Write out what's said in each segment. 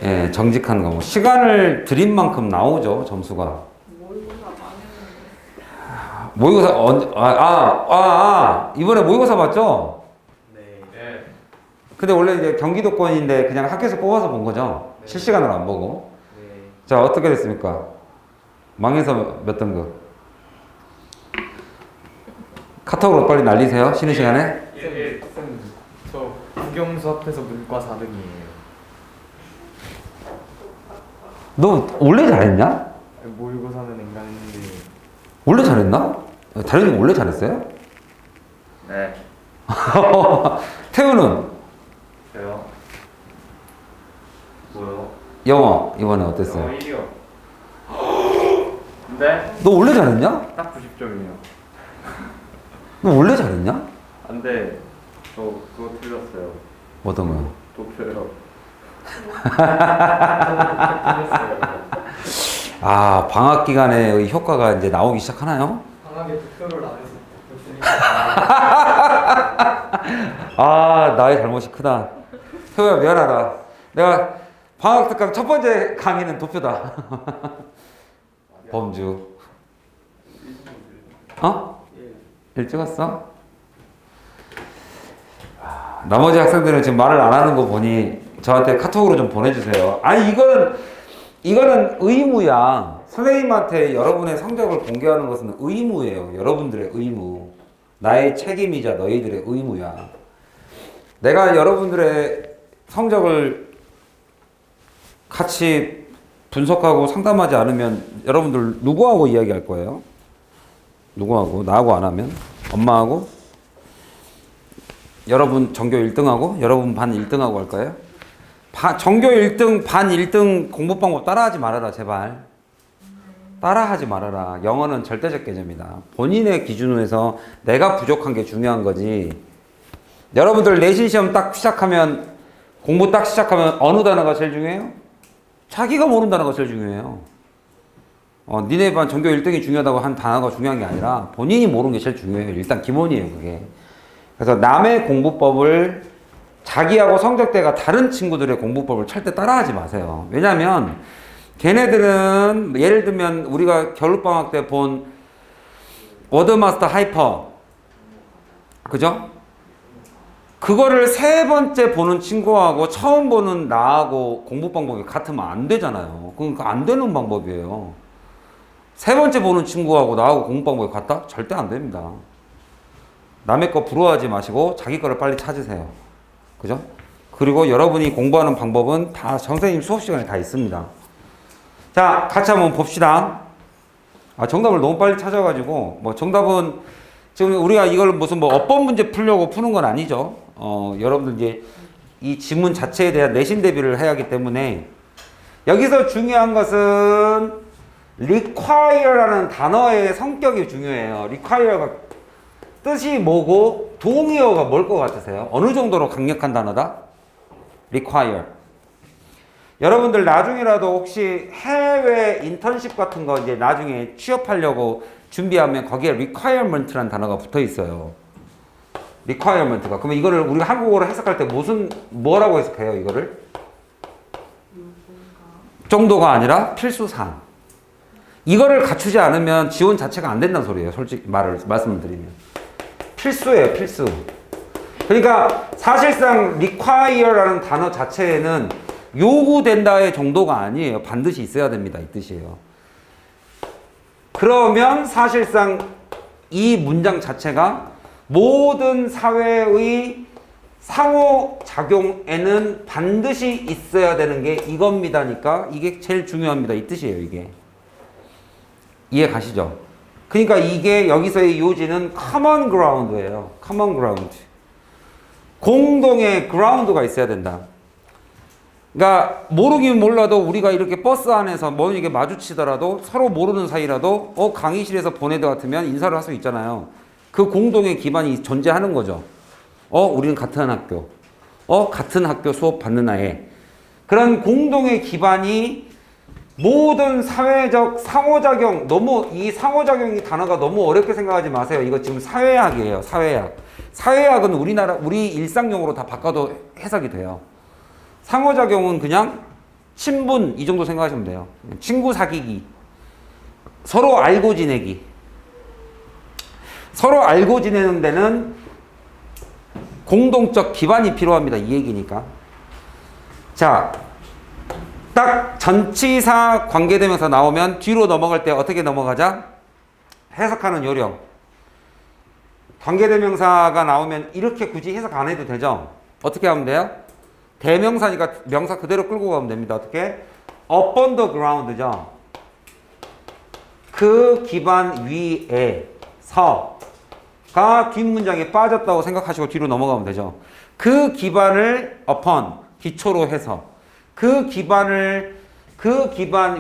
예, 정직한 거. 시간을 들인 만큼 나오죠, 점수가. 모의고사 이번에 모의고사 봤죠? 네. 근데 원래 이제 경기도권인데 그냥 학교에서 뽑아서 본 거죠? 네. 실시간으로 안 보고. 네. 자, 어떻게 됐습니까? 망해서 몇 등급? 카톡으로 빨리 날리세요, 쉬는 시간에. 예. 쌤, 저 국영수 합해서 문과 4등이에요. 너 원래 잘했냐? 모의고사는 앵간했는데. 원래 잘했나? 다현이 원래 잘했어요? 네. 태우는? 저요? 뭐요? 영어 이번에 어땠어요? 1이요. 네? 너 원래 잘했냐? 딱 90점이요. 너 원래 잘했냐? 안 돼. 저 그거 틀렸어요. 어떤 거요? 도표요. 아, 방학 기간에 효과가 이제 나오기 시작하나요? 방학에 도표를 안 해서 아, 나의 잘못이 크다. 태우야, 미안하다. 내가 방학 특강 첫 번째 강의는 도표다. 범주. 어? 일 찍었어? 나머지 학생들은 지금 말을 안 하는 거 보니 저한테 카톡으로 좀 보내주세요. 아니, 이거는 의무야. 선생님한테 여러분의 성적을 공개하는 것은 의무예요. 여러분들의 의무. 나의 책임이자 너희들의 의무야. 내가 여러분들의 성적을 같이 분석하고 상담하지 않으면 여러분들 누구하고 이야기할 거예요? 누구하고? 나하고 안 하면? 엄마하고? 여러분 전교 1등하고? 여러분 반 1등하고 할까요? 전교 1등, 반 1등 공부 방법 따라하지 말아라, 제발. 따라하지 말아라. 영어는 절대적 개념이다. 본인의 기준으로 내가 부족한 게 중요한 거지. 여러분들 내신 시험 딱 시작하면, 공부 딱 시작하면 어느 단어가 제일 중요해요? 자기가 모르는 단어가 제일 중요해요. 니네 반 전교 1등이 중요하다고 한 단어가 중요한 게 아니라 본인이 모르는 게 제일 중요해요. 일단 기본이에요, 그게. 그래서 남의 공부법을 자기하고 성적대가 다른 친구들의 공부법을 절대 따라하지 마세요. 왜냐면 걔네들은 예를 들면 우리가 겨울방학 때 본 워드마스터 하이퍼, 그죠? 그거를 세 번째 보는 친구하고 처음 보는 나하고 공부 방법이 같으면 안 되잖아요. 그러니까 안 되는 방법이에요. 세 번째 보는 친구하고 나하고 공부 방법이 같다? 절대 안 됩니다. 남의 거 부러워하지 마시고 자기 거를 빨리 찾으세요. 그죠? 그리고 여러분이 공부하는 방법은 다 선생님 수업 시간에 다 있습니다. 자, 같이 한번 봅시다. 정답을 너무 빨리 찾아가지고, 정답은 지금 우리가 이걸 무슨 어법 문제 풀려고 푸는 건 아니죠. 여러분들 이제 이 지문 자체에 대한 내신 대비를 해야 하기 때문에 여기서 중요한 것은 require라는 단어의 성격이 중요해요. require가 뜻이 뭐고 동의어가 뭘 것 같으세요? 어느 정도로 강력한 단어다? require. 여러분들 나중에라도 혹시 해외 인턴십 같은 거 이제 나중에 취업하려고 준비하면 거기에 requirement라는 단어가 붙어 있어요. requirement가. 그러면 이거를 우리가 한국어로 해석할 때 뭐라고 해석해요, 이거를? 정도가 아니라 필수사항. 이거를 갖추지 않으면 지원 자체가 안 된다는 소리예요, 솔직히 말씀을 드리면. 필수예요, 필수. 그러니까 사실상 require라는 단어 자체에는 요구된다의 정도가 아니에요. 반드시 있어야 됩니다, 이 뜻이에요. 그러면 사실상 이 문장 자체가 모든 사회의 상호작용에는 반드시 있어야 되는 게 이겁니다니까 이게 제일 중요합니다, 이 뜻이에요, 이게. 이해 가시죠? 그러니까 이게 여기서의 요지는 common ground예요. common ground. 공동의 ground가 있어야 된다. 그러니까 모르긴 몰라도 우리가 이렇게 버스 안에서 이게 마주치더라도 서로 모르는 사이라도 강의실에서 보내다 같으면 인사를 할 수 있잖아요. 그 공동의 기반이 존재하는 거죠. 우리는 같은 학교. 같은 학교 수업 받는 아이. 그런 공동의 기반이 모든 사회적 상호작용, 이 상호작용이 단어가 너무 어렵게 생각하지 마세요. 이거 지금 사회학이에요, 사회학. 사회학은 우리 일상용어로 다 바꿔도 해석이 돼요. 상호작용은 그냥 친분 이 정도 생각하시면 돼요. 친구 사귀기, 서로 알고 지내기. 서로 알고 지내는 데는 공동적 기반이 필요합니다. 이 얘기니까. 자, 딱 전치사 관계대명사 나오면 뒤로 넘어갈 때 어떻게 넘어가자? 해석하는 요령. 관계대명사가 나오면 이렇게 굳이 해석 안 해도 되죠? 어떻게 하면 돼요? 대명사니까 명사 그대로 끌고 가면 됩니다. 어떻게? upon the ground죠. 그 기반 위에서 가 뒷문장에 빠졌다고 생각하시고 뒤로 넘어가면 되죠. 그 기반을 upon, 기초로 해서 그 기반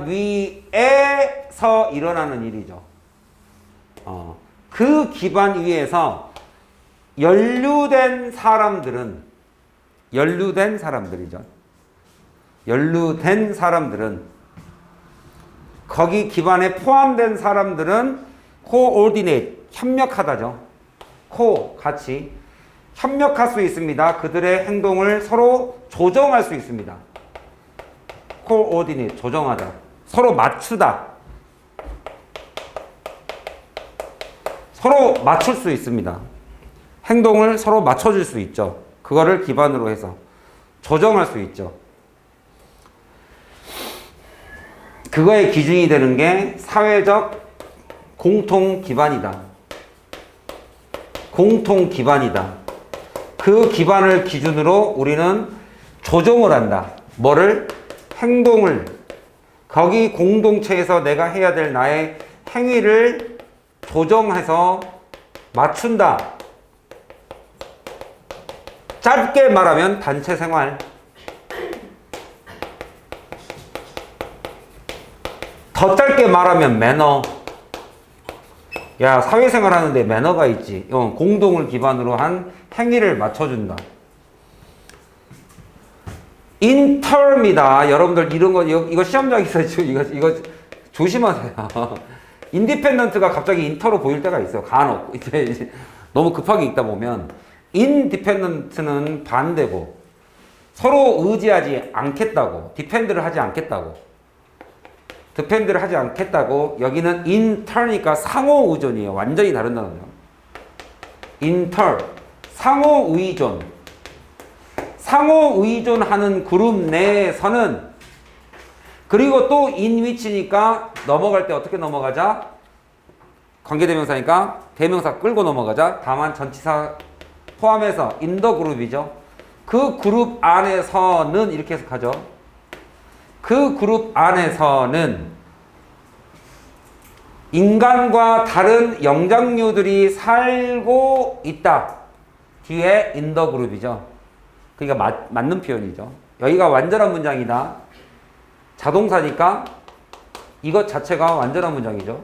위에서 일어나는 일이죠. 그 기반 위에서 연루된 사람들이죠. 연루된 사람들은 거기 기반에 포함된 사람들은 coordinate, 협력하다죠. 같이 협력할 수 있습니다. 그들의 행동을 서로 조정할 수 있습니다. coordinate, 조정하다. 서로 맞추다. 서로 맞출 수 있습니다. 행동을 서로 맞춰줄 수 있죠. 그거를 기반으로 해서 조정할 수 있죠. 그거의 기준이 되는 게 사회적 공통 기반이다. 공통 기반이다. 그 기반을 기준으로 우리는 조정을 한다. 뭐를? 행동을. 거기 공동체에서 내가 해야 될 나의 행위를 조정해서 맞춘다. 짧게 말하면 단체 생활. 더 짧게 말하면 매너. 야, 사회생활 하는데 매너가 있지. 공동을 기반으로 한 행위를 맞춰준다. 인터입니다. 여러분들 이런 거, 이거 시험장에서 이거 조심하세요. 인디펜던트가 갑자기 인터로 보일 때가 있어요. 간혹. 이제 너무 급하게 읽다 보면. 인디펜던트는 반대고, 서로 의지하지 않겠다고, 디펜드를 하지 않겠다고. 디펜드를 하지 않겠다고. 여기는 인터니까 상호 의존이에요. 완전히 다른 단어예요. 인터, 상호 의존. 상호 의존하는 그룹 내에서는, 그리고 또 in which니까 넘어갈 때 어떻게 넘어가자? 관계대명사니까 대명사 끌고 넘어가자. 다만 전치사 포함해서 in the group이죠. 그 그룹 안에서는 이렇게 해석하죠. 그 그룹 안에서는 인간과 다른 영장류들이 살고 있다. 뒤에 in the group이죠. 그러니까 맞는 표현이죠. 여기가 완전한 문장이다. 자동사니까 이것 자체가 완전한 문장이죠.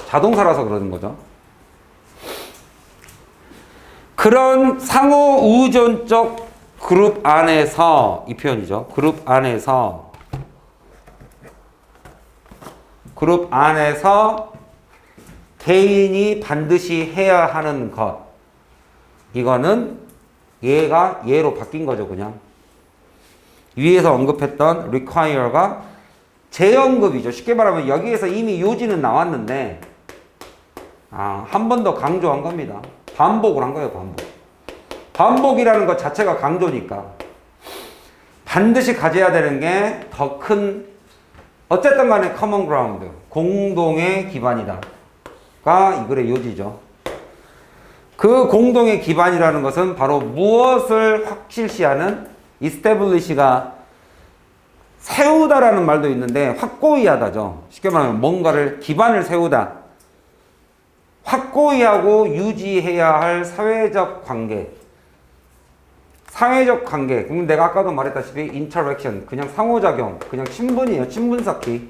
자동사라서 그러는 거죠. 그런 상호 의존적 그룹 안에서, 이 표현이죠. 그룹 안에서 개인이 반드시 해야 하는 것. 이거는 얘가 얘로 바뀐 거죠, 그냥. 위에서 언급했던 require가 재언급이죠. 쉽게 말하면 여기에서 이미 요지는 나왔는데, 한 번 더 강조한 겁니다. 반복을 한 거예요, 반복. 반복이라는 것 자체가 강조니까. 반드시 가져야 되는 게 더 큰, 어쨌든 간에 common ground, 공동의 기반이다. 가 이 글의 요지죠. 그 공동의 기반이라는 것은 바로 무엇을 확실시하는, establish가 세우다라는 말도 있는데 확고히 하다죠. 쉽게 말하면 뭔가를, 기반을 세우다. 확고히 하고 유지해야 할 사회적 관계. 사회적 관계. 그럼 내가 아까도 말했다시피 interaction, 그냥 상호작용, 그냥 친분이에요. 친분 쌓기.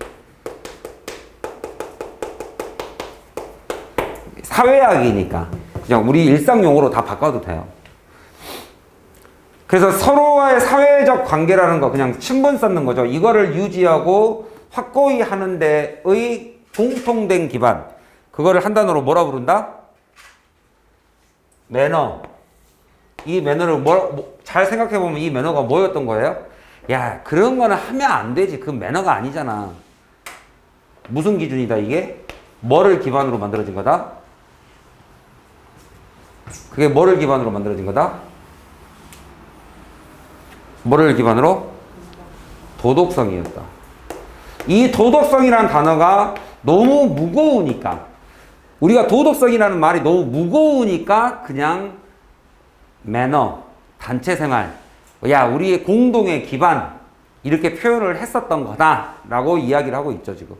사회학이니까 그냥 우리 일상 용어로 다 바꿔도 돼요. 그래서 서로와의 사회적 관계라는 거, 그냥 친분 쌓는 거죠. 이거를 유지하고 확고히 하는 데의 공통된 기반. 그거를 한 단어로 뭐라 부른다? 매너. 이 매너를 잘 생각해보면 이 매너가 뭐였던 거예요? 야, 그런 거는 하면 안 되지. 그건 매너가 아니잖아. 무슨 기준이다, 이게? 뭐를 기반으로 만들어진 거다? 그게 뭐를 기반으로 만들어진 거다? 뭐를 기반으로? 도덕성이었다. 이 도덕성이라는 단어가 너무 무거우니까, 우리가 도덕성이라는 말이 너무 무거우니까 그냥 매너, 단체 생활, 야, 우리의 공동의 기반, 이렇게 표현을 했었던 거다라고 이야기를 하고 있죠, 지금.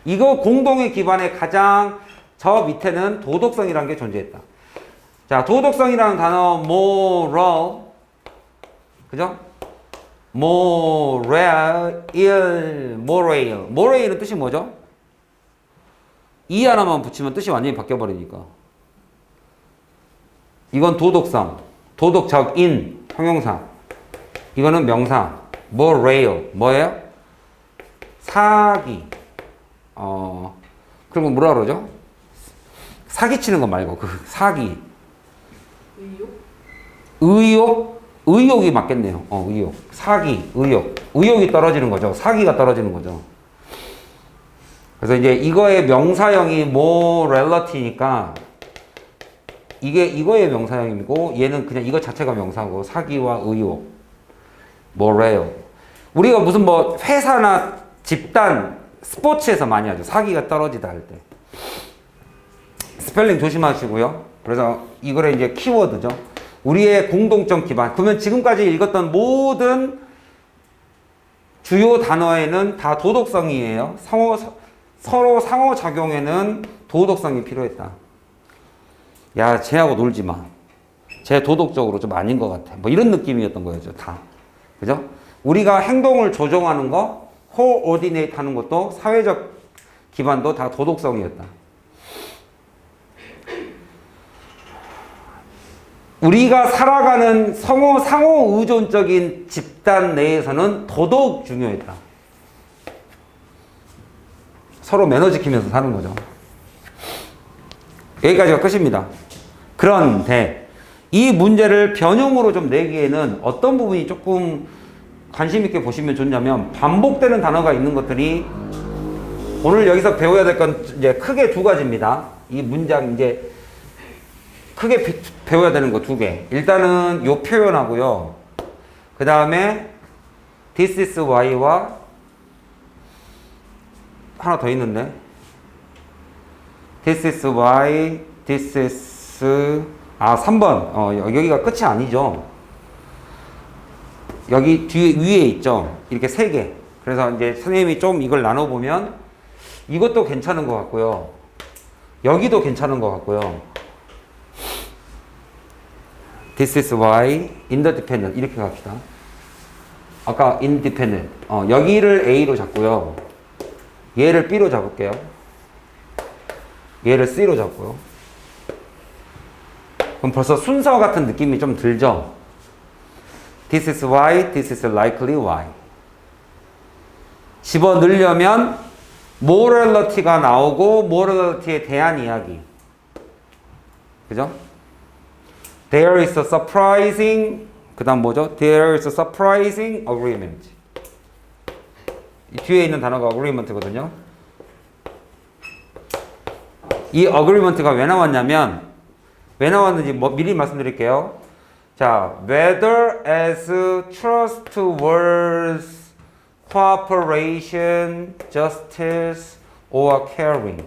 이거 공동의 기반의 가장 저 밑에는 도덕성이라는 게 존재했다. 자, 도덕성이라는 단어, moral, 그죠? moral은 뜻이 뭐죠? 이 하나만 붙이면 뜻이 완전히 바뀌어버리니까. 이건 도덕성, 도덕적인 형용사. 이거는 명사, moral, 뭐예요? 사기. 그런 거 뭐라 그러죠? 사기치는 거 말고, 그 사기. 의욕이 맞겠네요. 의욕. 사기, 의욕. 의욕이 떨어지는 거죠. 사기가 떨어지는 거죠. 그래서 이제 이거의 명사형이 morality니까 이게 이거의 명사형이고 얘는 그냥 이거 자체가 명사고 사기와 의욕. moral. 우리가 무슨 뭐 회사나 집단, 스포츠에서 많이 하죠. 사기가 떨어지다 할 때. 스펠링 조심하시고요. 그래서 이거를 이제 키워드죠. 우리의 공동점 기반. 그러면 지금까지 읽었던 모든 주요 단어에는 다 도덕성이에요. 서로 상호작용에는 도덕성이 필요했다. 야, 쟤하고 놀지 마. 쟤 도덕적으로 좀 아닌 것 같아. 뭐 이런 느낌이었던 거였죠, 다. 그죠? 우리가 행동을 조정하는 거, 코오디네이트 하는 것도 사회적 기반도 다 도덕성이었다. 우리가 살아가는 상호 의존적인 집단 내에서는 더더욱 중요했다. 서로 매너 지키면서 사는 거죠. 여기까지가 끝입니다. 그런데 이 문제를 변형으로 좀 내기에는 어떤 부분이 조금 관심 있게 보시면 좋냐면 반복되는 단어가 있는 것들이 오늘 여기서 배워야 될 건 이제 크게 두 가지입니다. 이 문장 이제 크게 배워야 되는 거 두 개. 일단은 요 표현하고요. 그 다음에 this is why와 하나 더 있는데 this is why, this is 3번. 여기가 끝이 아니죠. 여기 뒤에 위에 있죠. 이렇게 세 개. 그래서 이제 선생님이 좀 이걸 나눠보면 이것도 괜찮은 것 같고요. 여기도 괜찮은 것 같고요. This is why interdependent 이렇게 갑시다. 아까 independent 여기를 A로 잡고요. 얘를 B로 잡을게요. 얘를 C로 잡고요. 그럼 벌써 순서 같은 느낌이 좀 들죠? This is why, this is likely why. 집어넣으려면 morality가 나오고 morality에 대한 이야기. 그죠? There is a surprising, 그 다음 뭐죠? There is a surprising agreement. 이 뒤에 있는 단어가 agreement거든요. 이 agreement가 왜 나왔냐면, 왜 나왔는지 미리 말씀드릴게요. 자, whether as trustworthy, cooperation, justice, or caring.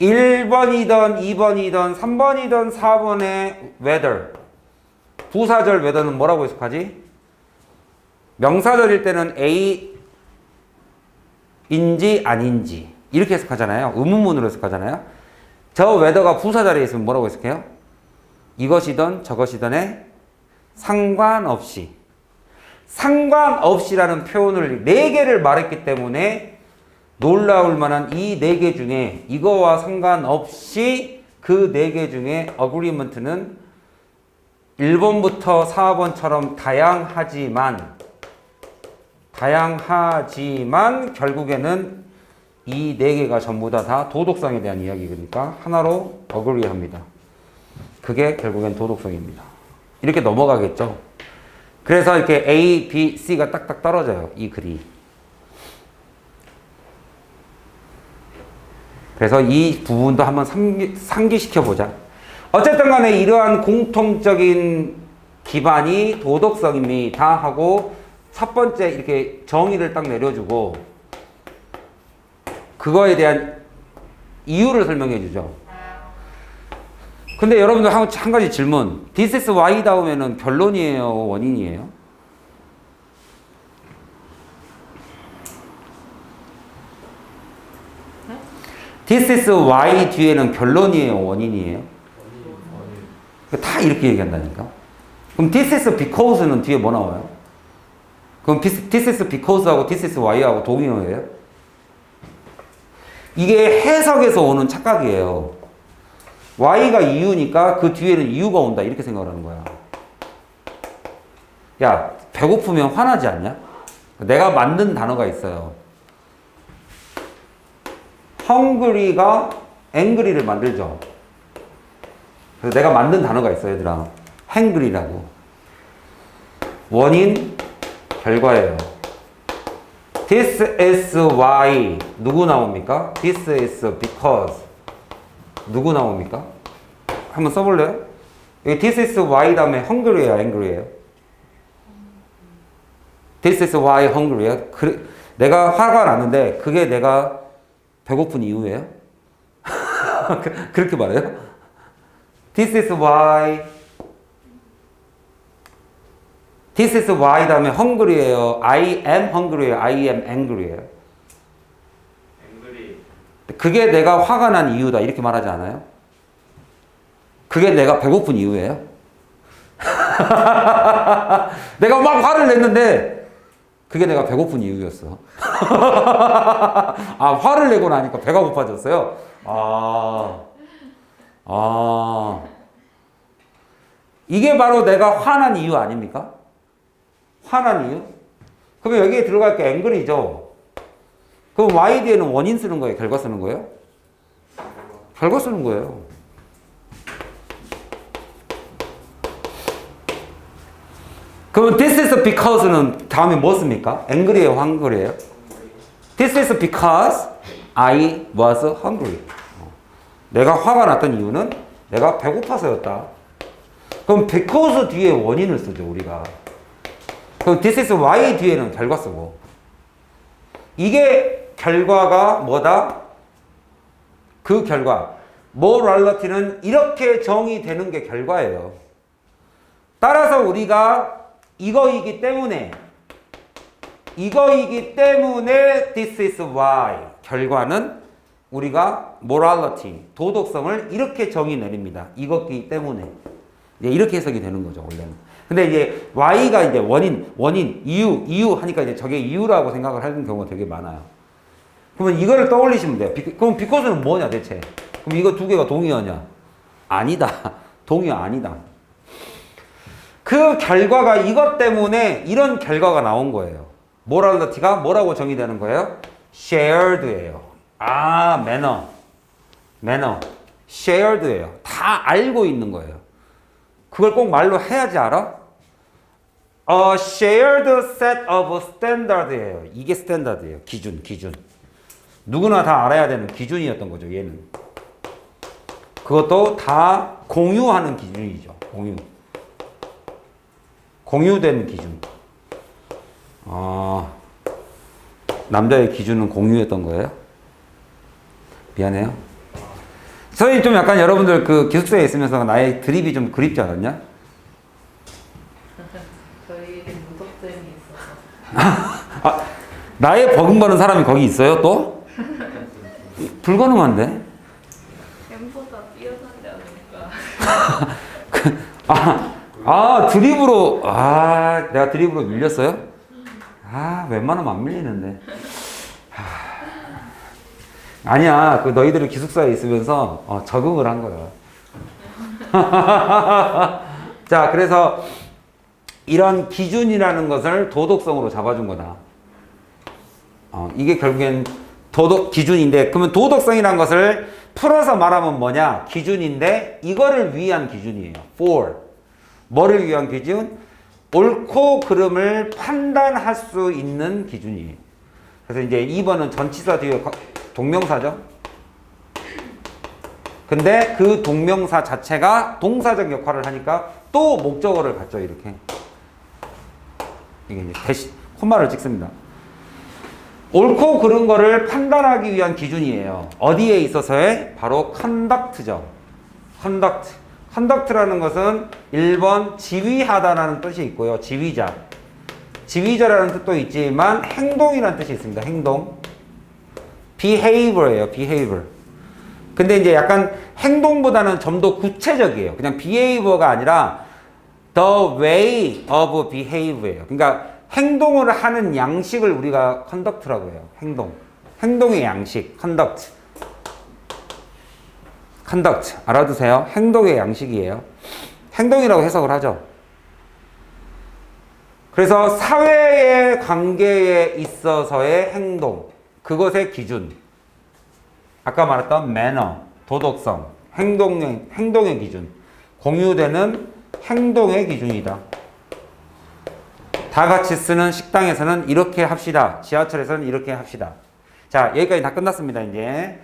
1번이든 2번이든 3번이든 4번의 whether. 부사절 whether는 뭐라고 해석하지? 명사절일 때는 A인지 아닌지 이렇게 해석하잖아요. 의문문으로 해석하잖아요. 저 whether가 부사절에 있으면 뭐라고 해석해요? 이것이든 저것이든에 상관없이. 상관없이라는 표현을 4개를 말했기 때문에 놀라울 만한 이 4개 중에 이거와 상관없이 그 4개 중에 agreement는 1번부터 4번처럼 다양하지만 결국에는 이 4개가 전부 다 도덕성에 대한 이야기니까 하나로 agree합니다. 그게 결국엔 도덕성입니다. 이렇게 넘어가겠죠. 그래서 이렇게 A, B, C가 딱딱 떨어져요. 이 글이. 그래서 이 부분도 한번 상기시켜 보자. 어쨌든 간에 이러한 공통적인 기반이 도덕성입니다 하고 첫 번째 이렇게 정의를 딱 내려주고 그거에 대한 이유를 설명해 주죠. 근데 여러분들 한 가지 질문. This is why 다음에는 결론이에요? 원인이에요? This is why 뒤에는 결론이에요? 원인이에요? 다 이렇게 얘기한다니까. 그럼 this is because는 뒤에 뭐 나와요? 그럼 this is because하고 this is why하고 동의어예요? 이게 해석에서 오는 착각이에요. Y가 이유니까 그 뒤에는 이유가 온다 이렇게 생각을 하는 거야. 야, 배고프면 화나지 않냐? 내가 만든 단어가 있어요. hungry가 angry를 만들죠. 그래서 내가 만든 단어가 있어요, 얘들아. hangry라고. 원인, 결과예요. This is why 누구 나옵니까? This is because 누구 나옵니까? 한번 써볼래요? 여기 This is why 다음에 hungry예요, angry예요? This is why hungry예요? 내가 화가 났는데 그게 내가 배고픈 이유예요? 그렇게 말해요? This is why This is why 다음에 hungry예요? I am hungry예요? I am angry예요? 앵글이 그게 내가 화가 난 이유다 이렇게 말하지 않아요? 그게 내가 배고픈 이유예요? 내가 막 화를 냈는데 그게 내가 배고픈 이유였어. 아, 화를 내고 나니까 배가 고파졌어요? 이게 바로 내가 화난 이유 아닙니까? 화난 이유? 그러면 여기에 들어갈 게 앵글이죠. 그럼 Y 뒤에는 원인 쓰는 거예요? 결과 쓰는 거예요? 결과 쓰는 거예요. 그러면 this is because는 다음에 뭐 씁니까? 앵글이에요? hungry예요? This is because I was hungry. 내가 화가 났던 이유는 내가 배고파서였다. 그럼 because 뒤에 원인을 쓰죠, 우리가. 그럼 this is why 뒤에는 결과 쓰고. 이게 결과가 뭐다? 그 결과. morality는 이렇게 정의되는 게 결과예요. 따라서 우리가 이거이기 때문에 this is why 결과는 우리가 morality, 도덕성을 이렇게 정의 내립니다. 이거기 때문에. 이렇게 해석이 되는 거죠, 원래는. 근데 이제 Y가 이제 원인, 이유 하니까 이제 저게 이유라고 생각을 하는 경우가 되게 많아요. 그러면 이거를 떠올리시면 돼요. 그럼 because는 뭐냐, 대체? 그럼 이거 두 개가 동의어냐? 아니다. 동의어 아니다. 그 결과가 이것 때문에 이런 결과가 나온 거예요. morality가 뭐라고 정의되는 거예요? shared예요. manner. shared예요. 다 알고 있는 거예요. 그걸 꼭 말로 해야지 알아? A shared set of standard예요. 이게 스탠다드예요. 기준. 누구나 다 알아야 되는 기준이었던 거죠, 얘는. 그것도 다 공유하는 기준이죠. 공유된 기준. 남자의 기준은 공유였던 거예요? 미안해요. 선생님 좀 약간 여러분들 그 기숙사에 있으면서 나의 드립이 좀 그립지 않았냐? 저희 무덕점이 있어서. 나의 버금가는 사람이 거기 있어요 또? 불가능한데? 햄보다 뛰어나지 않을까. 드립으로 내가 드립으로 밀렸어요? 웬만하면 안 밀리는데. 아니야, 그 너희들이 기숙사에 있으면서 적응을 한 거야. 자, 그래서 이런 기준이라는 것을 도덕성으로 잡아준 거다. 이게 결국엔 기준인데, 그러면 도덕성이라는 것을 풀어서 말하면 뭐냐? 기준인데 이거를 위한 기준이에요. for. 뭐를 위한 기준? 옳고 그름을 판단할 수 있는 기준이에요. 그래서 이제 2번은 전치사 뒤에 동명사죠. 근데 그 동명사 자체가 동사적 역할을 하니까 또 목적어를 갖죠. 이렇게. 이게 이제 대신 콤마를 찍습니다. 옳고 그른 거를 판단하기 위한 기준이에요. 어디에 있어서의? 바로 conduct죠. conduct. conduct라는 것은 1번 지휘하다라는 뜻이 있고요. 지휘자. 지휘자라는 뜻도 있지만 행동이라는 뜻이 있습니다. 행동. behavior예요. behavior. 근데 이제 약간 행동보다는 좀 더 구체적이에요. 그냥 behavior가 아니라 the way of behavior예요. 그러니까 행동을 하는 양식을 우리가 conduct라고 해요. 행동. 행동의 양식. conduct. conduct. 알아두세요. 행동의 양식이에요. 행동이라고 해석을 하죠. 그래서 사회의 관계에 있어서의 행동. 그것의 기준. 아까 말했던 매너, 도덕성, 행동의 기준. 공유되는 행동의 기준이다. 다 같이 쓰는 식당에서는 이렇게 합시다. 지하철에서는 이렇게 합시다. 자, 여기까지 다 끝났습니다, 이제.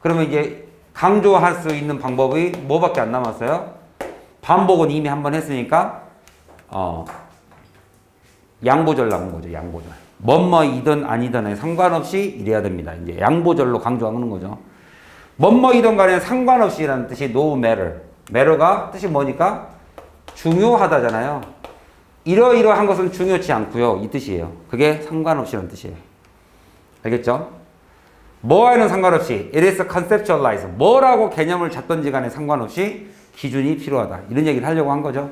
그러면 이제 강조할 수 있는 방법이 뭐밖에 안 남았어요? 반복은 이미 한번 했으니까, 양보절 나온 거죠, 양보절. 뭐뭐이든 아니든에 상관없이 이래야 됩니다. 이제 양보절로 강조하는 거죠. 뭐뭐이든 간에 상관없이라는 뜻이 no matter. matter가 뜻이 뭐니까? 중요하다잖아요. 이러이러한 것은 중요치 않고요. 이 뜻이에요. 그게 상관없이라는 뜻이에요. 알겠죠? 뭐와는 상관없이 it is conceptualized. 뭐라고 개념을 잡든지 간에 상관없이 기준이 필요하다. 이런 얘기를 하려고 한 거죠.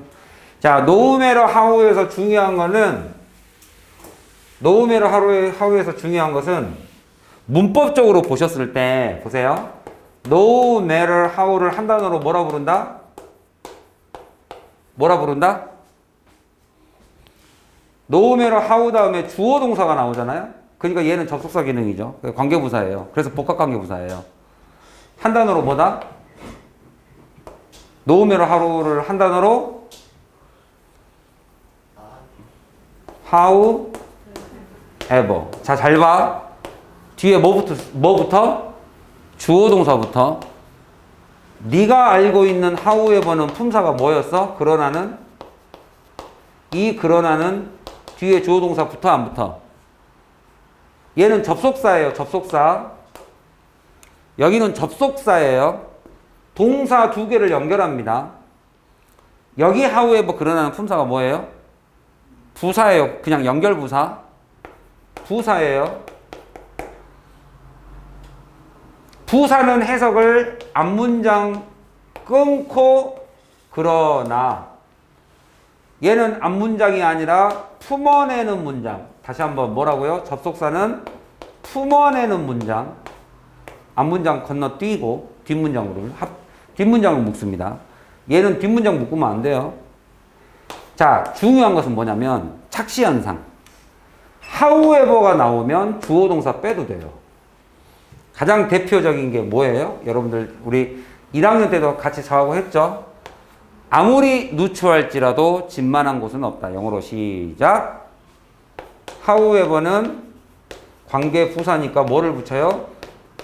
자, no matter how에서 중요한 거는 no matter how에서 중요한 것은 문법적으로 보셨을 때 보세요. no matter how를 한 단어로 뭐라 부른다? 뭐라 부른다? no matter how 다음에 주어 동사가 나오잖아요. 그러니까 얘는 접속사 기능이죠. 관계부사예요. 그래서 복합관계부사예요. 한 단어로 뭐다? no matter how를 한 단어로 how ever. 자, 잘 봐. 뒤에 뭐부터? 주어 동사부터. 네가 알고 있는 how ever는 품사가 뭐였어? 그러나는? 이 그러나는 뒤에 주어 동사 붙어 안 붙어? 얘는 접속사예요. 접속사. 여기는 접속사예요. 동사 두 개를 연결합니다. 여기 how ever 그러나는 품사가 뭐예요? 부사예요. 그냥 연결 부사. 부사예요. 부사는 해석을 앞문장 끊고 그러나 얘는 앞문장이 아니라 품어내는 문장. 다시 한번 뭐라고요? 접속사는 품어내는 문장. 앞문장 건너뛰고 뒷문장으로 묶습니다. 얘는 뒷문장 묶으면 안 돼요. 자, 중요한 것은 뭐냐면 착시현상. however가 나오면 주어 동사 빼도 돼요. 가장 대표적인 게 뭐예요? 여러분들 우리 1학년 때도 같이 저하고 했죠? 아무리 누추할지라도 진만한 곳은 없다. 영어로 시작. however는 관계 부사니까 뭐를 붙여요?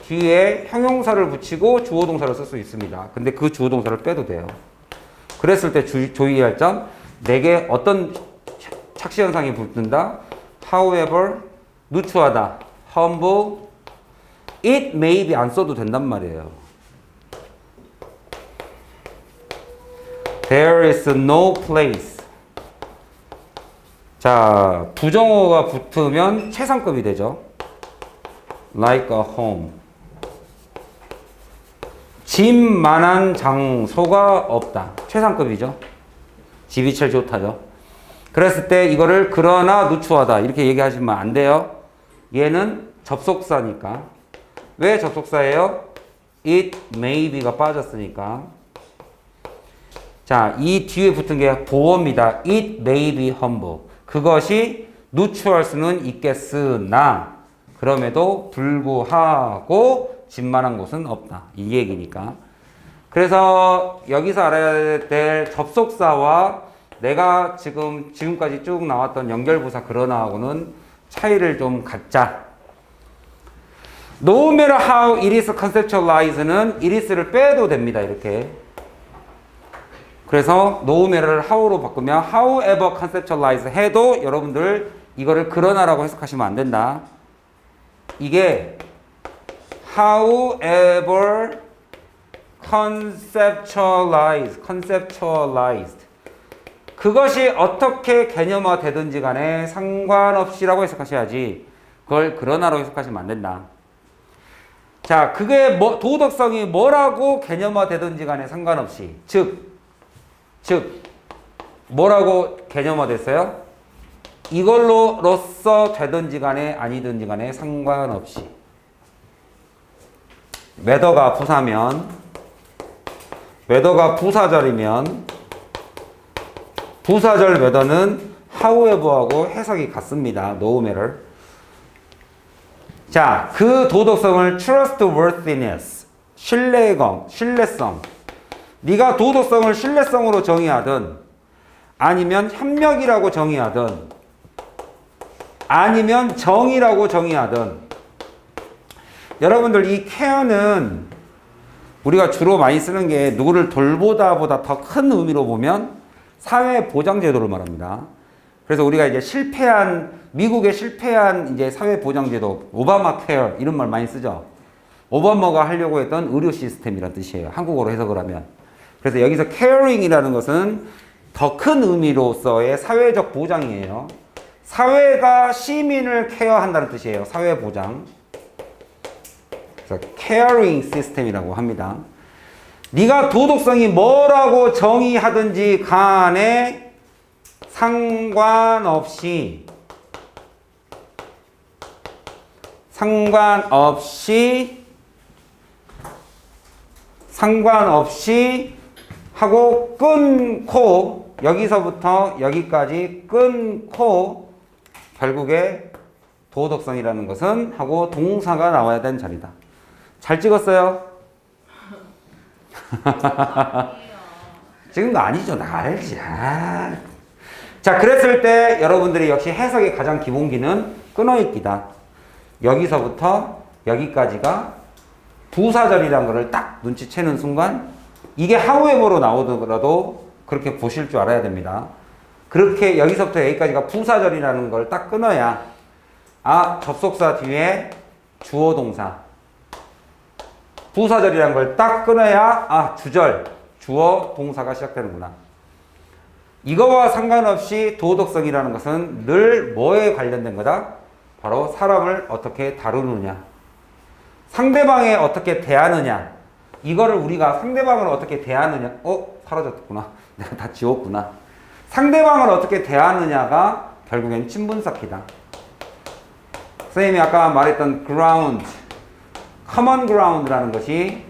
뒤에 형용사를 붙이고 주어 동사를 쓸 수 있습니다. 근데 그 주어 동사를 빼도 돼요. 그랬을 때 주의할 점, 내게 어떤 착시 현상이 붙는다? however, 누추하다. humble, it may be 안 써도 된단 말이에요. There is no place. 자, 부정어가 붙으면 최상급이 되죠. Like a home. 집만한 장소가 없다. 최상급이죠. 집이 제일 좋다죠. 그랬을 때 이거를 그러나 누추하다 이렇게 얘기하시면 안 돼요. 얘는 접속사니까. 왜 접속사예요? It may be가 빠졌으니까. 자, 이 뒤에 붙은 게 보어입니다. It may be humble. 그것이 누추할 수는 있겠으나 그럼에도 불구하고 집만한 곳은 없다. 이 얘기니까. 그래서 여기서 알아야 될 접속사와 내가 지금까지 쭉 나왔던 연결부사 그러나하고는 차이를 좀 갖자. No matter how it is conceptualized는 it is를 빼도 됩니다. 이렇게. 그래서 no matter how로 바꾸면 however conceptualize 해도 여러분들 이거를 그러나라고 해석하시면 안 된다. 이게 however conceptualized 그것이 어떻게 개념화 되든지 간에 상관없이라고 해석하셔야지 그걸 그러나로 해석하시면 안 된다. 자, 그게 도덕성이 뭐라고 개념화 되든지 간에 상관없이 즉 뭐라고 개념화 됐어요? 이걸로써 되든지 간에 아니든지 간에 상관없이 whether가 부사절이면 부사절 whether는 however하고 해석이 같습니다. no matter. 자, 그 도덕성을 trustworthiness, 신뢰성. 네가 도덕성을 신뢰성으로 정의하든 아니면 협력이라고 정의하든 아니면 정의라고 정의하든 여러분들 이 care는 우리가 주로 많이 쓰는 게 누구를 돌보다보다 더 큰 의미로 보면 사회보장제도를 말합니다. 그래서 우리가 이제 미국의 실패한 이제 사회보장제도, 오바마 케어 이런 말 많이 쓰죠. 오바마가 하려고 했던 의료 시스템이란 뜻이에요. 한국어로 해석을 하면. 그래서 여기서 caring이라는 것은 더 큰 의미로서의 사회적 보장이에요. 사회가 시민을 케어한다는 뜻이에요. 사회보장. 그래서 caring 시스템이라고 합니다. 네가 도덕성이 뭐라고 정의하든지 간에 상관없이 하고 끊고 여기서부터 여기까지 끊고 결국에 도덕성이라는 것은 하고 동사가 나와야 되는 자리다. 잘 찍었어요? 찍은 거 아니죠. 나 알지. 자, 그랬을 때 여러분들이 역시 해석의 가장 기본기는 끊어읽기다. 여기서부터 여기까지가 부사절이라는 것을 딱 눈치채는 순간 이게 however로 나오더라도 그렇게 보실 줄 알아야 됩니다. 그렇게 여기서부터 여기까지가 부사절이라는 걸 딱 끊어야 접속사 뒤에 주어 동사 부사절이라는 걸 딱 끊어야 주절 주어 동사가 시작되는구나. 이거와 상관없이 도덕성이라는 것은 늘 뭐에 관련된 거다? 바로 사람을 어떻게 다루느냐, 상대방에 어떻게 대하느냐. 이거를 우리가 상대방을 어떻게 대하느냐, 사라졌구나. 내가 다 지웠구나. 상대방을 어떻게 대하느냐가 결국엔 친분 쌓기다. 선생님이 아까 말했던 ground, common ground라는 것이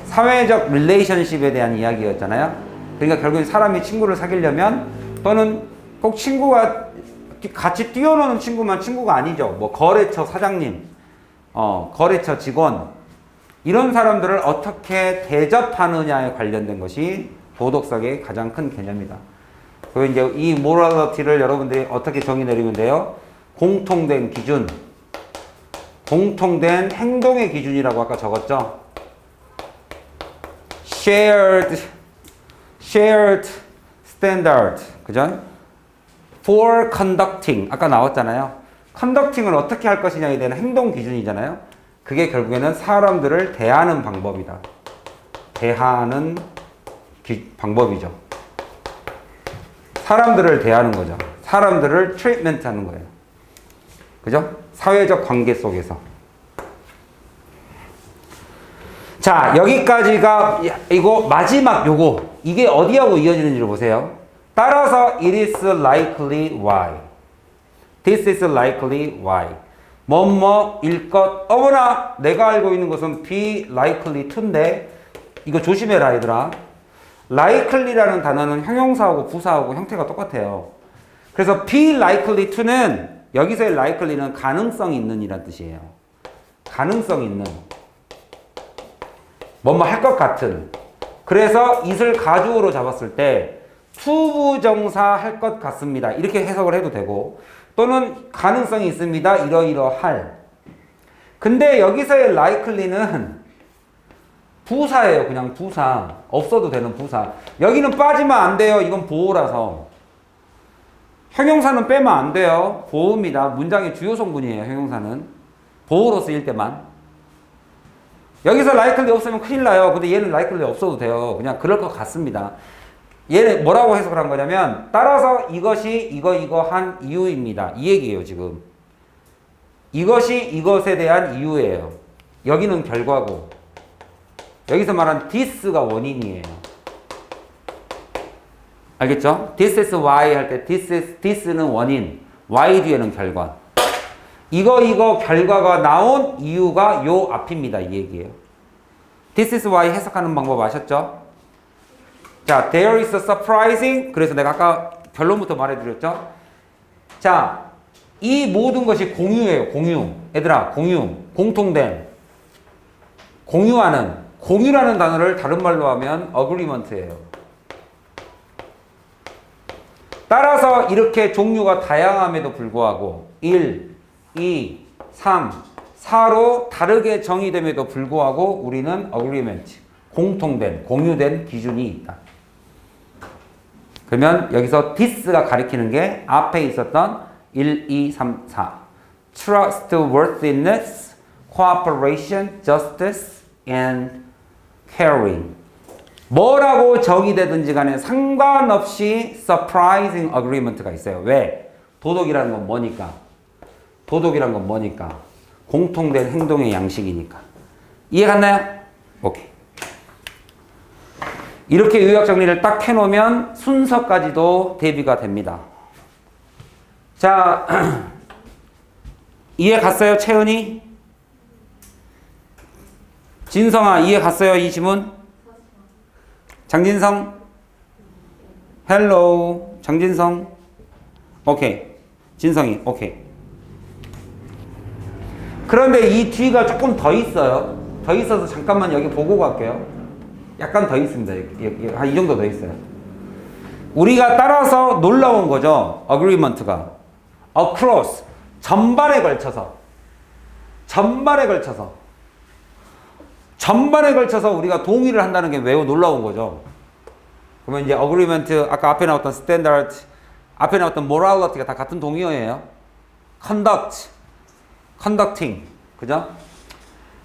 사회적 릴레이션십에 대한 이야기였잖아요. 그러니까 결국엔 사람이 친구를 사귀려면 또는 꼭 친구가 같이 뛰어노는 친구만 친구가 아니죠. 뭐 거래처 사장님, 거래처 직원 이런 사람들을 어떻게 대접하느냐에 관련된 것이 도덕성의 가장 큰 개념이다. 그리고 이제 이 모랄리티를 여러분들이 어떻게 정의 내리면 돼요? 공통된 기준, 공통된 행동의 기준이라고 아까 적었죠. shared standard, 그죠? for conducting, 아까 나왔잖아요. conducting을 어떻게 할 것이냐에 대한 행동 기준이잖아요. 그게 결국에는 사람들을 대하는 방법이다. 대하는 방법이죠. 사람들을 대하는 거죠. 사람들을 트리트먼트 하는 거예요. 그죠? 사회적 관계 속에서. 자, 여기까지가 이거 마지막 이게 어디하고 이어지는지를 보세요. 따라서 it is likely why. This is likely why. 뭐뭐일 것. 어머나, 내가 알고 있는 것은 be likely to인데 이거 조심해라 얘들아. likely라는 단어는 형용사하고 부사하고 형태가 똑같아요. 그래서 be likely to는 여기서의 likely는 가능성 있는 이란 뜻이에요. 가능성 있는. 뭐뭐 할 것 같은. 그래서 it을 가주어로 잡았을 때 투부정사 할 것 같습니다. 이렇게 해석을 해도 되고 또는 가능성이 있습니다. 이러이러할. 근데 여기서의 likely는 부사예요. 그냥 부사. 없어도 되는 부사. 여기는 빠지면 안 돼요. 이건 보호라서. 형용사는 빼면 안 돼요. 보호입니다. 문장의 주요 성분이에요. 형용사는. 보호로 쓰일 때만. 여기서 likely 없으면 큰일 나요. 근데 얘는 likely 없어도 돼요. 그냥 그럴 것 같습니다. 얘는 뭐라고 해석을 한 거냐면 따라서 이것이 이거 한 이유입니다. 이 얘기예요. 지금. 이것이 이것에 대한 이유예요. 여기는 결과고 여기서 말한 this가 원인이에요. 알겠죠? This is why 할 때 this는 원인, why 뒤에는 결과. 이거 결과가 나온 이유가 요 앞입니다. 이 얘기예요. This is why 해석하는 방법 아셨죠? 자, there is a surprising. 그래서 내가 아까 결론부터 말해드렸죠? 자, 이 모든 것이 공유예요. 공유. 얘들아, 공유. 공통된. 공유하는. 공유라는 단어를 다른 말로 하면 agreement예요. 따라서 이렇게 종류가 다양함에도 불구하고 1, 2, 3, 4로 다르게 정의됨에도 불구하고 우리는 agreement, 공통된, 공유된 기준이 있다. 그러면 여기서 this가 가리키는 게 앞에 있었던 1, 2, 3, 4 trustworthiness, cooperation, justice, and caring. 뭐라고 정의되든지 간에 상관없이 surprising agreement가 있어요. 왜? 도덕이라는 건 뭐니까? 도덕이란 건 뭐니까? 공통된 행동의 양식이니까. 이해 갔나요? 오케이. 이렇게 요약 정리를 딱 해놓으면 순서까지도 대비가 됩니다. 자, 이해 갔어요, 채은이? 진성아, 이해 갔어요, 이 지문? 장진성? 헬로우. 장진성? 오케이. 진성이, 오케이. 그런데 이 뒤가 조금 더 있어요. 더 있어서 잠깐만 여기 보고 갈게요. 약간 더 있습니다. 한 이 정도 더 있어요. 우리가 따라서 놀라운 거죠. agreement가. across. 전반에 걸쳐서. 전반에 걸쳐서 우리가 동의를 한다는 게 매우 놀라운 거죠. 그러면 이제 agreement, 아까 앞에 나왔던 standard, 앞에 나왔던 morality가 다 같은 동의어예요. conducting. 그죠?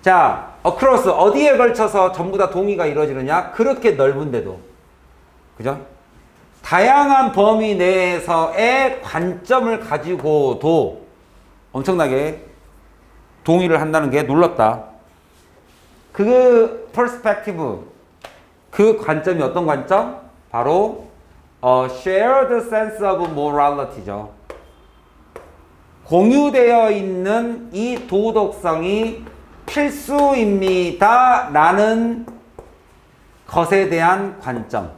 자, across, 어디에 걸쳐서 전부 다 동의가 이루어지느냐? 그렇게 넓은데도. 그죠? 다양한 범위 내에서의 관점을 가지고도 엄청나게 동의를 한다는 게 놀랍다. 그 perspective, 그 관점이 어떤 관점? 바로 shared sense of morality죠. 공유되어 있는 이 도덕성이 필수입니다 라는 것에 대한 관점.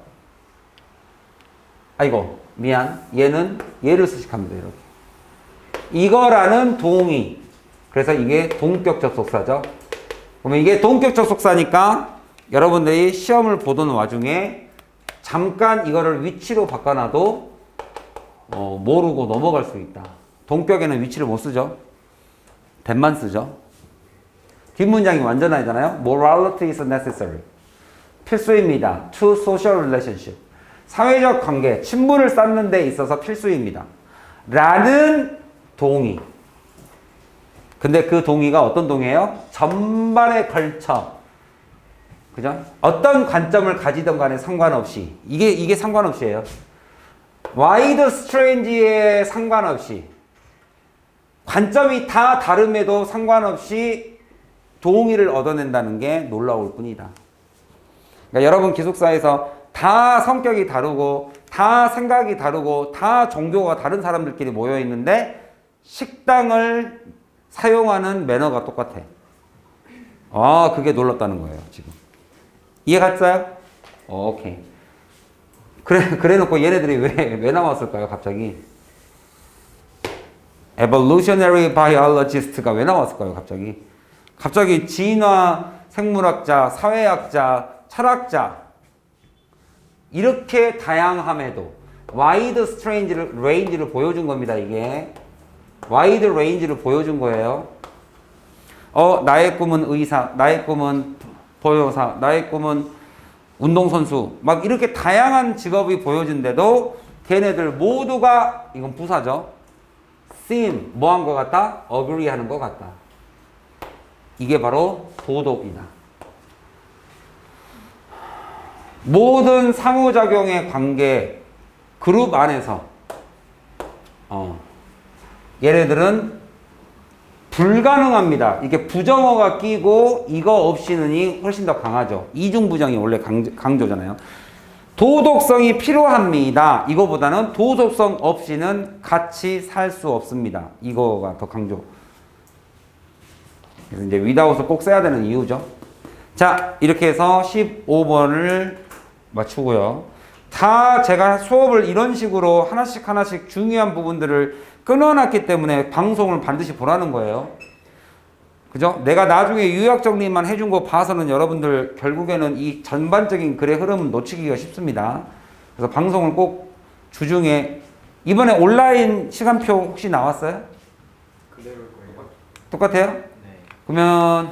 아이고 미안, 얘는 얘를 수식합니다. 이렇게 이거라는 동의. 그래서 이게 동격 접속사죠. 그러면 이게 동격 접속사니까 여러분들이 시험을 보던 와중에 잠깐 이거를 위치로 바꿔놔도 모르고 넘어갈 수 있다. 동격에는 위치를 못 쓰죠. that만 쓰죠. 뒷문장이 완전 아니잖아요. Morality is necessary. 필수입니다. To social relationship. 사회적 관계, 친분을 쌓는 데 있어서 필수입니다. 라는 동의. 근데 그 동의가 어떤 동의예요? 전반에 걸쳐. 그죠? 어떤 관점을 가지던 간에 상관없이. 이게 상관없이에요. wide strange에 상관없이. 관점이 다 다름에도 상관없이 동의를 얻어낸다는 게 놀라울 뿐이다. 그러니까 여러분 기숙사에서 다 성격이 다르고 다 생각이 다르고 다 종교가 다른 사람들끼리 모여 있는데 식당을 사용하는 매너가 똑같아. 아, 그게 놀랍다는 거예요, 지금. 이해 갔어요? 오케이. 그래 놓고 얘네들이 왜 나왔을까요, 갑자기? Evolutionary biologist가 왜 나왔을까요, 갑자기? 갑자기 진화, 생물학자, 사회학자, 철학자. 이렇게 다양함에도 와이드 range를 보여준 겁니다. 이게 와이드 range를 보여준 거예요. 나의 꿈은 의사, 나의 꿈은 보호사, 나의 꿈은 운동선수, 막 이렇게 다양한 직업이 보여진데도 걔네들 모두가, 이건 부사죠. seem, 뭐 한 것 같다? agree 하는 것 같다. 이게 바로 도덕이다. 모든 상호작용의 관계, 그룹 안에서, 얘네들은 불가능합니다. 이게 부정어가 끼고 이거 없이는이 훨씬 더 강하죠. 이중부정이 원래 강조잖아요. 도덕성이 필요합니다. 이거보다는 도덕성 없이는 같이 살 수 없습니다. 이거가 더 강조. 그래서 이제 without을 꼭 써야 되는 이유죠. 자, 이렇게 해서 15번을 맞추고요. 다 제가 수업을 이런 식으로 하나씩 중요한 부분들을 끊어놨기 때문에 방송을 반드시 보라는 거예요. 그죠? 내가 나중에 요약 정리만 해준 거 봐서는 여러분들 결국에는 이 전반적인 글의 흐름은 놓치기가 쉽습니다. 그래서 방송을 꼭 주중에, 이번에 온라인 시간표 혹시 나왔어요? 그대로일 거예요. 똑같아요? 네. 그러면